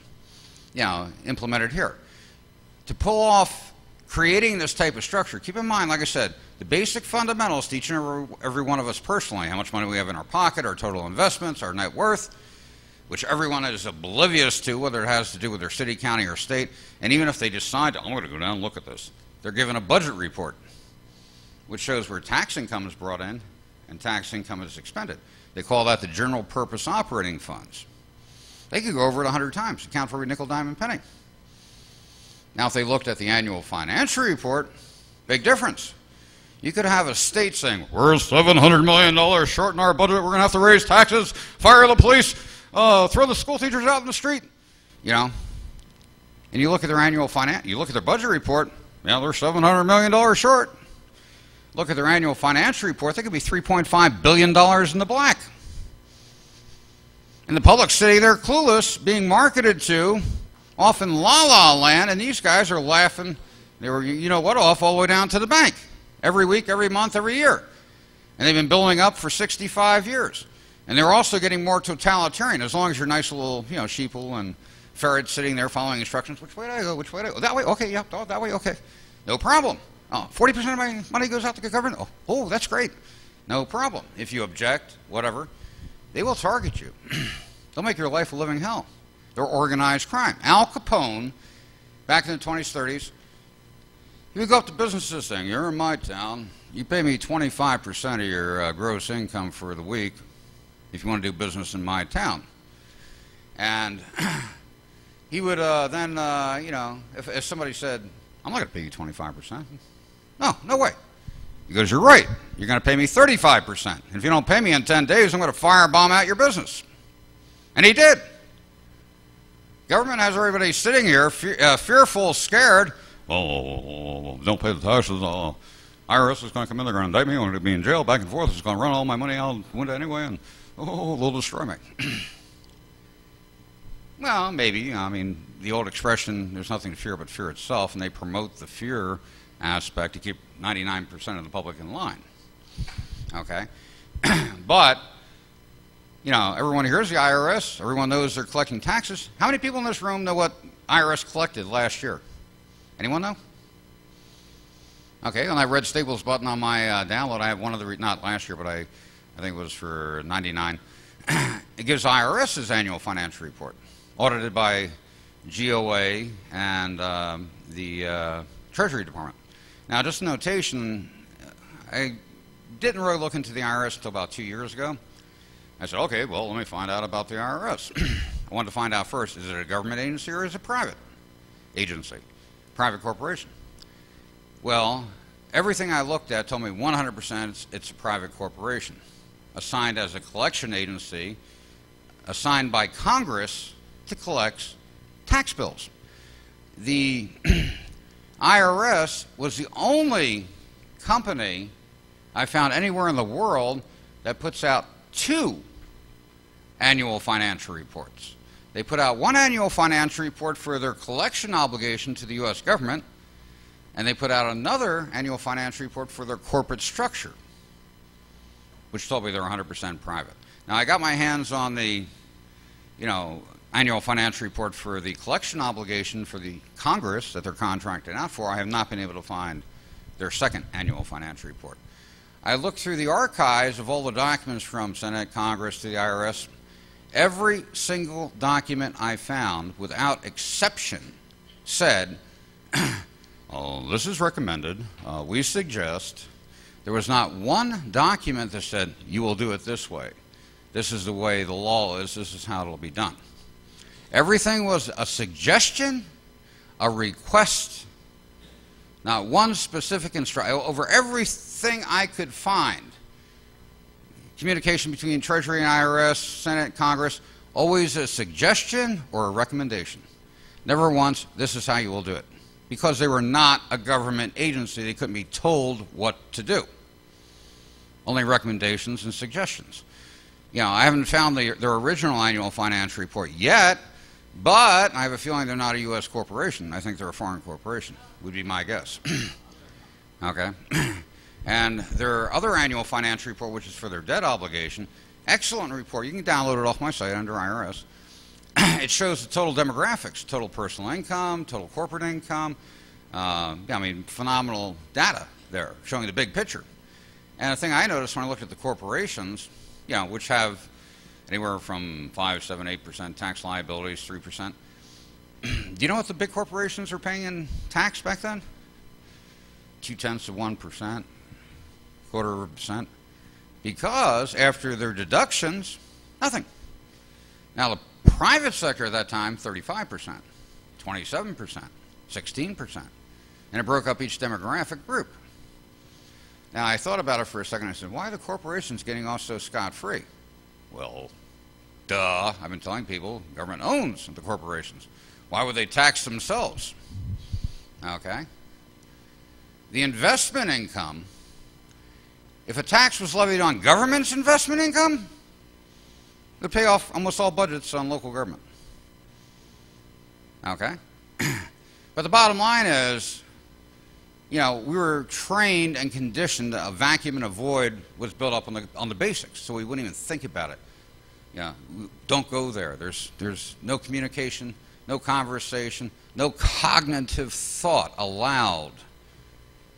Speaker 5: implemented here. To pull off creating this type of structure. Keep in mind, like I said, the basic fundamentals to each and every one of us personally, how much money we have in our pocket, our total investments, our net worth, which everyone is oblivious to, whether it has to do with their city, county, or state. And even if they decide, I'm going to go down and look at this, they're given a budget report, which shows where tax income is brought in and tax income is expended. They call that the general purpose operating funds. They could go over it 100 times, account for every nickel, dime, and penny. Now, if they looked at the annual financial report, big difference. You could have a state saying, we're $700 million short in our budget, we're going to have to raise taxes, fire the police, throw the school teachers out in the street, you know. And you look at their annual you look at their budget report, yeah, they're $700 million short. Look at their annual financial report, they could be $3.5 billion in the black. And the public sitting there clueless, being marketed to, off in la-la land, and these guys are laughing, they were, you know what, off all the way down to the bank. Every week, every month, every year. And they've been building up for 65 years. And they're also getting more totalitarian, as long as you're nice little, you know, sheeple and ferrets sitting there following instructions. Which way do I go? Which way do I go? That way? Okay, yeah, oh, that way? Okay. No problem. Oh, 40% of my money goes out to the government? Oh, that's great. No problem. If you object, whatever, they will target you. They'll make your life a living hell. They're organized crime. Al Capone, back in the 20s, 30s, he would go up to businesses saying, you're in my town, you pay me 25% of your gross income for the week if you want to do business in my town. And he would then, you know, if somebody said, I'm not going to pay you 25%. No way. He goes, you're right. You're going to pay me 35%. And if you don't pay me in 10 days, I'm going to firebomb out your business. And he did. Government has everybody sitting here fearful, scared. Oh, don't pay the taxes. IRS is going to come in. They're going to indict me. I'm going to be in jail back and forth. It's going to run all my money out the window anyway, and they'll destroy me. Well, maybe. I mean, the old expression, there's nothing to fear but fear itself, and they promote the fear aspect to keep 99% of the public in line. Okay? But, you know, everyone hears the IRS. Everyone knows they're collecting taxes. How many people in this room know what IRS collected last year? Anyone know? Okay, and I read Staples' button on my download. I have one of the, not last year, but I think it was for 99. It gives IRS's annual financial report, audited by GOA and the Treasury Department. Now, just a notation, I didn't really look into the IRS until about 2 years ago. I said, okay, well, let me find out about the IRS. I wanted to find out first, is it a government agency or is it a private agency, private corporation? Well, everything I looked at told me 100% it's a private corporation, assigned as a collection agency, assigned by Congress to collect tax bills. The IRS was the only company I found anywhere in the world that puts out 2 annual financial reports. They put out one annual financial report for their collection obligation to the U.S. government, and they put out another annual financial report for their corporate structure, which told me they're 100% private. Now, I got my hands on the, you know, annual financial report for the collection obligation for the Congress that they're contracted out for. I have not been able to find their second annual financial report. I looked through the archives of all the documents from Senate, Congress to the IRS. Every single document I found, without exception, said, oh, this is recommended, we suggest. There was not one document that said, you will do it this way. This is the way the law is, this is how it will be done. Everything was a suggestion, a request, not one specific instruction. Over everything I could find, communication between Treasury and IRS, Senate, Congress, always a suggestion or a recommendation. Never once, this is how you will do it. Because they were not a government agency, they couldn't be told what to do. Only recommendations and suggestions. You know, I haven't found their original annual financial report yet, but I have a feeling they're not a U.S. corporation. I think they're a foreign corporation, would be my guess. Okay. And their other annual financial report, which is for their debt obligation, excellent report. You can download it off my site under IRS. It shows the total demographics, total personal income, total corporate income, I mean, phenomenal data there, showing the big picture. And the thing I noticed when I looked at the corporations, you know, which have anywhere from 5, 7, 8% tax liabilities, 3%. Do you know what the big corporations are paying in tax back then? 0.2%, 0.25%. Because after their deductions, nothing. Now the private sector at that time, 35%, 27%, 16%. And it broke up each demographic group. Now I thought about it for a second. I said, why are the corporations getting off so scot-free? Well, duh. I've been telling people, government owns the corporations. Why would they tax themselves? Okay. The investment income, if a tax was levied on government's investment income, it would pay off almost all budgets on local government. Okay? But the bottom line is, you know, we were trained and conditioned, a vacuum and a void was built up on the basics, so we wouldn't even think about it. You know, don't go there. There's no communication, no conversation, no cognitive thought allowed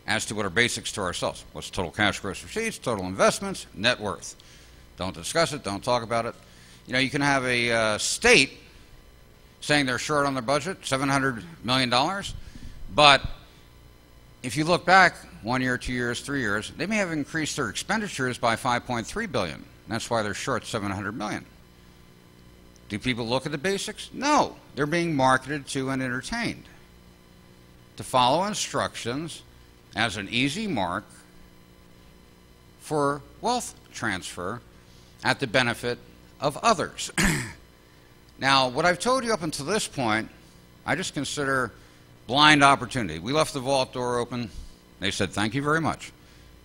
Speaker 5: as to what are basics to ourselves. What's total cash gross receipts, total investments, net worth. Don't discuss it, don't talk about it. You know, you can have a state saying they're short on their budget, $700 million, but if you look back 1 year, 2 years, 3 years, they may have increased their expenditures by $5.3 billion. That's why they're short $700 million. Do people look at the basics? No. They're being marketed to and entertained to follow instructions as an easy mark for wealth transfer at the benefit of others. Now, what I've told you up until this point, I just consider blind opportunity. We left the vault door open. They said, thank you very much.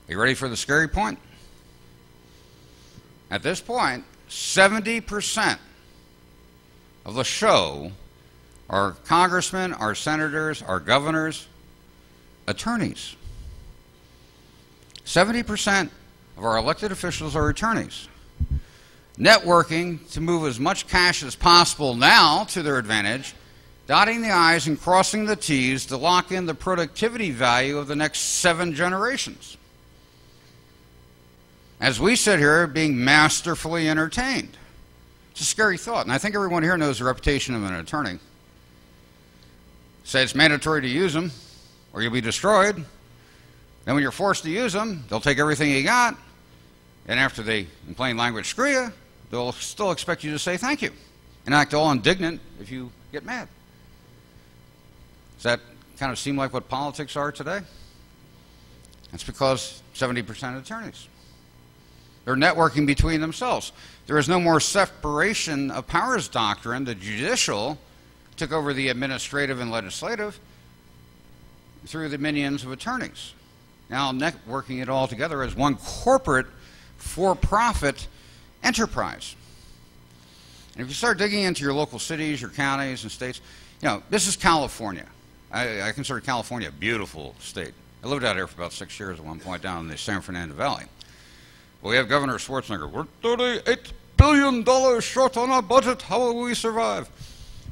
Speaker 5: Are you ready for the scary point? At this point, 70% of the show are congressmen, our senators, our governors, attorneys. 70% of our elected officials are attorneys. Networking to move as much cash as possible now to their advantage, dotting the I's and crossing the T's to lock in the productivity value of the next 7 generations. As we sit here being masterfully entertained. It's a scary thought, and I think everyone here knows the reputation of an attorney. Say it's mandatory to use them, or you'll be destroyed. Then when you're forced to use them, they'll take everything you got, and after they, in plain language, screw you, they'll still expect you to say thank you, and act all indignant if you get mad. Does that kind of seem like what politics are today? That's because 70% attorneys. They're networking between themselves. There is no more separation of powers doctrine. The judicial took over the administrative and legislative through the minions of attorneys. Now networking it all together as one corporate for-profit enterprise. And if you start digging into your local cities, your counties and states, you know, this is California. I consider California a beautiful state. I lived out here for about 6 years at one point down in the San Fernando Valley. Well, we have Governor Schwarzenegger. We're $38 billion short on our budget. How will we survive?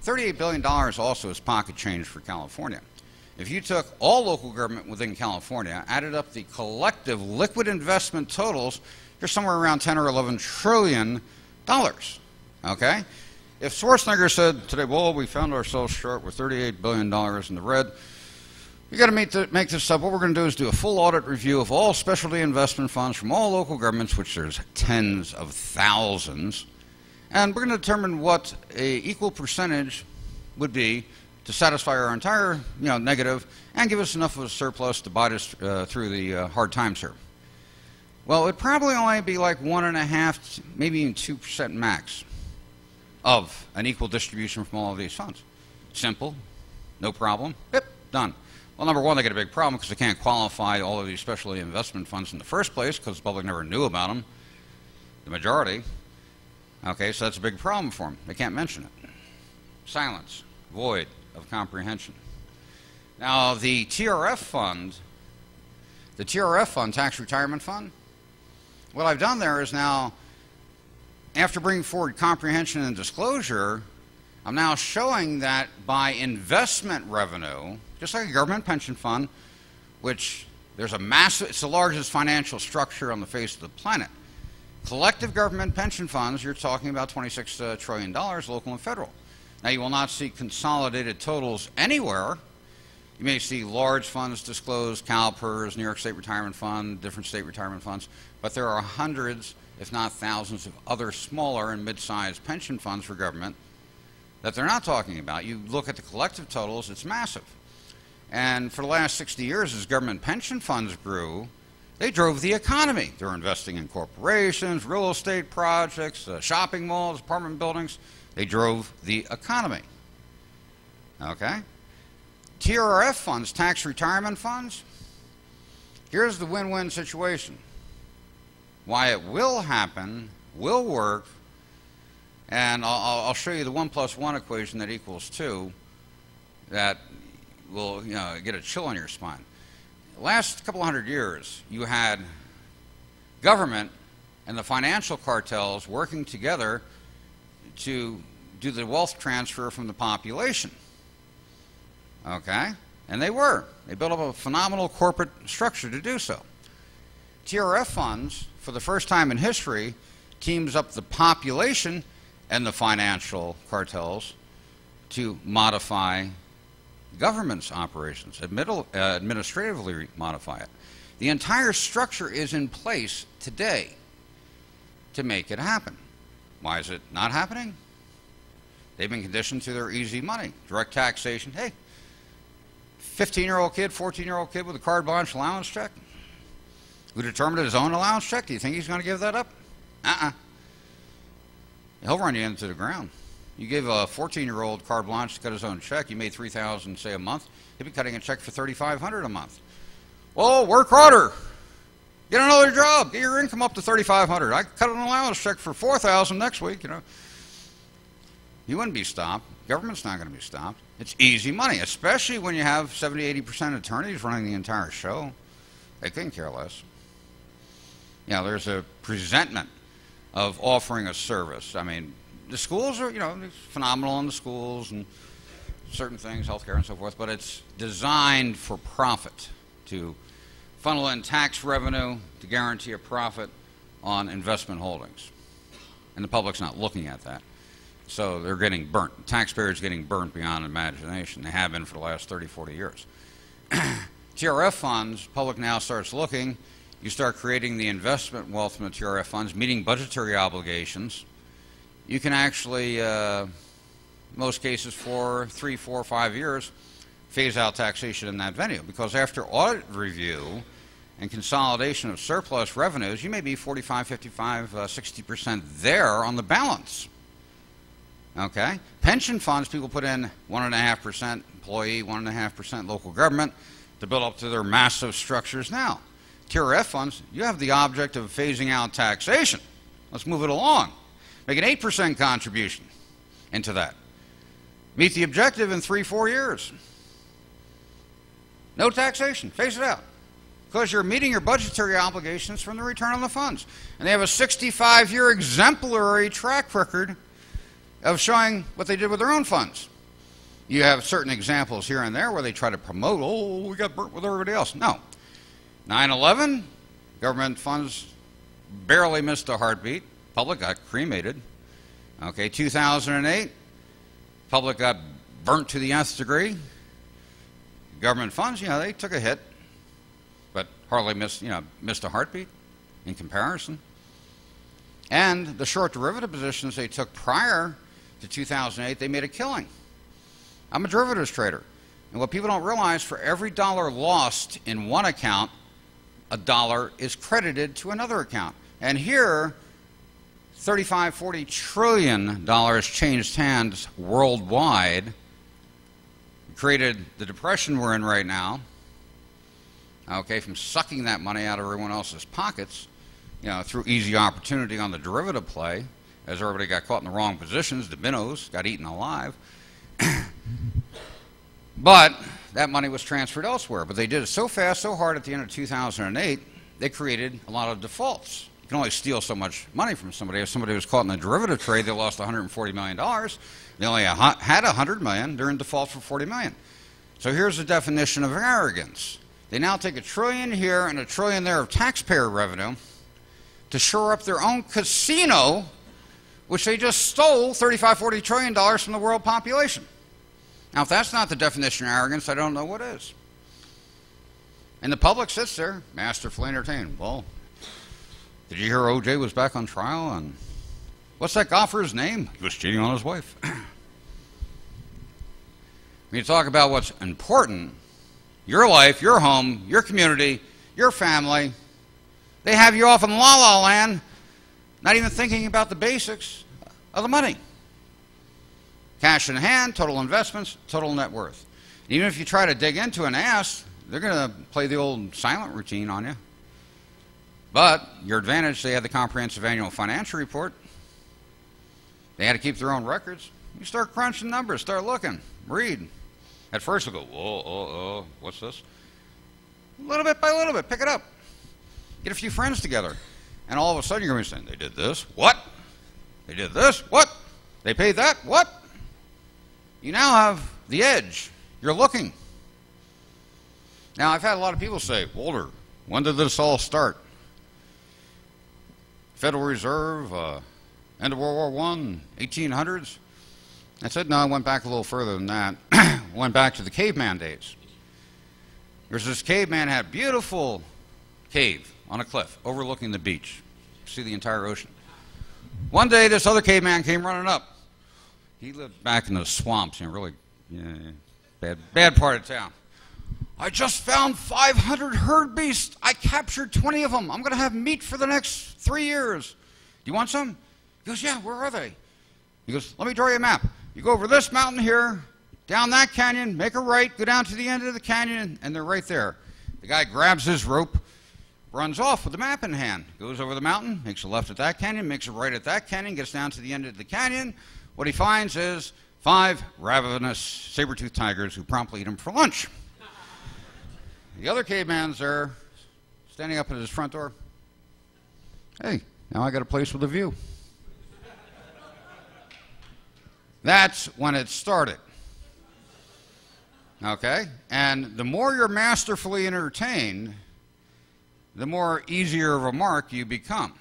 Speaker 5: $38 billion also is pocket change for California. If you took all local government within California, added up the collective liquid investment totals, you're somewhere around 10 or 11 trillion dollars. Okay? If Schwarzenegger said today, well, we found ourselves short, we're $38 billion in the red, you got to make this up. What we're going to do is do a full audit review of all specialty investment funds from all local governments, which there's tens of thousands, and we're going to determine what an equal percentage would be to satisfy our entire negative and give us enough of a surplus to buy us through the hard times here. Well, it would probably only be like 1.5%, maybe even 2% max of an equal distribution from all of these funds. Simple, no problem, yep, done. Well, number one, they get a big problem because they can't qualify all of these specialty investment funds in the first place because the public never knew about them, the majority. Okay, so that's a big problem for them. They can't mention it. Silence, void of comprehension. Now, the TRF fund, Tax Retirement Fund, what I've done there is now, after bringing forward comprehension and disclosure, I'm now showing that by investment revenue, just like a government pension fund, which there's a massive, it's the largest financial structure on the face of the planet. Collective government pension funds, you're talking about $26 trillion, local and federal. Now, you will not see consolidated totals anywhere. You may see large funds disclosed, CalPERS, New York State Retirement Fund, different state retirement funds, but there are hundreds, if not thousands, of other smaller and mid-sized pension funds for government that they're not talking about. You look at the collective totals, it's massive. And for the last 60 years, as government pension funds grew, they drove the economy. They were investing in corporations, real estate projects, shopping malls, apartment buildings. They drove the economy. Okay? TRF funds, tax retirement funds, here's the win-win situation. Why it will happen, will work, and I'll show you the 1 + 1 equation that equals 2 that will get a chill on your spine. The last couple hundred years, you had government and the financial cartels working together to do the wealth transfer from the population. Okay? And they were. They built up a phenomenal corporate structure to do so. TRF funds, for the first time in history, teams up the population and the financial cartels to modify government's operations, administratively modify it. The entire structure is in place today to make it happen. Why is it not happening? They've been conditioned to their easy money, direct taxation. Hey, 15-year-old kid, 14-year-old kid with a carte blanche allowance check, who determined his own allowance check, do you think he's going to give that up? He'll run you into the ground. You gave a 14-year-old carte blanche to cut his own check. You made $3,000, say, a month. He'd be cutting a check for $3,500 a month. Well, work harder. Get another job. Get your income up to $3,500. I cut an allowance check for $4,000 next week. You wouldn't be stopped. Government's not going to be stopped. It's easy money, especially when you have 70–80% attorneys running the entire show. They couldn't care less. There's a presentment of offering a service. I mean, the schools are, phenomenal in the schools and certain things, healthcare and so forth, but it's designed for profit, to funnel in tax revenue to guarantee a profit on investment holdings. And the public's not looking at that. So they're getting burnt. The taxpayers getting burnt beyond imagination. They have been for the last 30–40 years. TRF funds, public now starts looking. You start creating the investment wealth from the TRF funds, meeting budgetary obligations. You can actually, most cases, for 3, 4, 5 years, phase out taxation in that venue. Because after audit review and consolidation of surplus revenues, you may be 45, 55, 60% there on the balance. Okay? Pension funds, people put in 1.5% employee, 1.5% local government to build up to their massive structures now. TRF funds, you have the object of phasing out taxation. Let's move it along. Make an 8% contribution into that. Meet the objective in 3–4 years. No taxation. Phase it out. Because you're meeting your budgetary obligations from the return on the funds. And they have a 65-year exemplary track record of showing what they did with their own funds. You have certain examples here and there where they try to promote, oh, we got burnt with everybody else. No. 9/11, government funds barely missed a heartbeat. Public got cremated. Okay, 2008, public got burnt to the nth degree. Government funds, they took a hit, but hardly missed a heartbeat in comparison. And the short derivative positions they took prior to 2008, they made a killing. I'm a derivatives trader. And what people don't realize, for every dollar lost in one account, a dollar is credited to another account. And here, $35–40 trillion changed hands worldwide, created the depression we're in right now, okay, from sucking that money out of everyone else's pockets, through easy opportunity on the derivative play, as everybody got caught in the wrong positions, the minnows got eaten alive. But that money was transferred elsewhere. But they did it so fast, so hard at the end of 2008, they created a lot of defaults. You can only steal so much money from somebody. If somebody was caught in a derivative trade, they lost $140 million. They only had $100 million. They're in default for $40 million. So here's the definition of arrogance. They now take $1 trillion here and $1 trillion there of taxpayer revenue to shore up their own casino, which they just stole $35–40 trillion from the world population. Now, if that's not the definition of arrogance, I don't know what is. And the public sits there, masterfully entertained. Well, did you hear O.J. was back on trial? And what's that golfer's name? He was cheating on his wife. When you talk about what's important, your life, your home, your community, your family, they have you off in la-la land, not even thinking about the basics of the money. Cash in hand, total investments, total net worth. Even if you try to dig into and ask, they're going to play the old silent routine on you. But your advantage, they had the comprehensive annual financial report. They had to keep their own records. You start crunching numbers, start looking, read. At first you'll go, whoa, what's this? Little bit by little bit, pick it up. Get a few friends together. And all of a sudden you're going to be saying, they did this, what? They did this, what? They paid that, what? You now have the edge. You're looking. Now, I've had a lot of people say, Walter, when did this all start? Federal Reserve, end of World War I, 1800s? I said, no, I went back a little further than that. Went back to the caveman days. There's this caveman had a beautiful cave on a cliff overlooking the beach. See the entire ocean. One day, this other caveman came running up. He lived back in the swamps, really bad part of town. I just found 500 herd beasts. I captured 20 of them. I'm going to have meat for the next 3 years. Do you want some? He goes, yeah, where are they? He goes, let me draw you a map. You go over this mountain here, down that canyon, make a right, go down to the end of the canyon, and they're right there. The guy grabs his rope, runs off with the map in hand, goes over the mountain, makes a left at that canyon, makes a right at that canyon, gets down to the end of the canyon. What he finds is 5 ravenous saber-toothed tigers who promptly eat him for lunch. The other caveman's there, standing up at his front door. Hey, now I got a place with a view. That's when it started. Okay? And the more you're masterfully entertained, the more easier of a mark you become.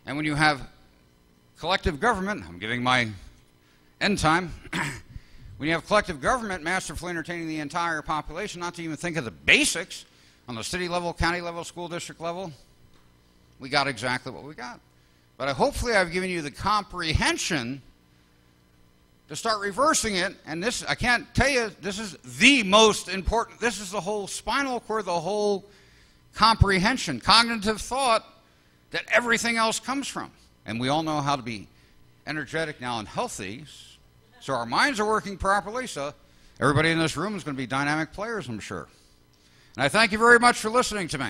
Speaker 5: And when you have collective government, I'm giving my end time, when you have collective government masterfully entertaining the entire population, not to even think of the basics on the city level, county level, school district level, we got exactly what we got. But hopefully I've given you the comprehension to start reversing it, and this, I can't tell you, this is the most important, this is the whole spinal cord, the whole comprehension, cognitive thought that everything else comes from. And we all know how to be energetic now and healthy, so our minds are working properly, so everybody in this room is going to be dynamic players, I'm sure. And I thank you very much for listening to me.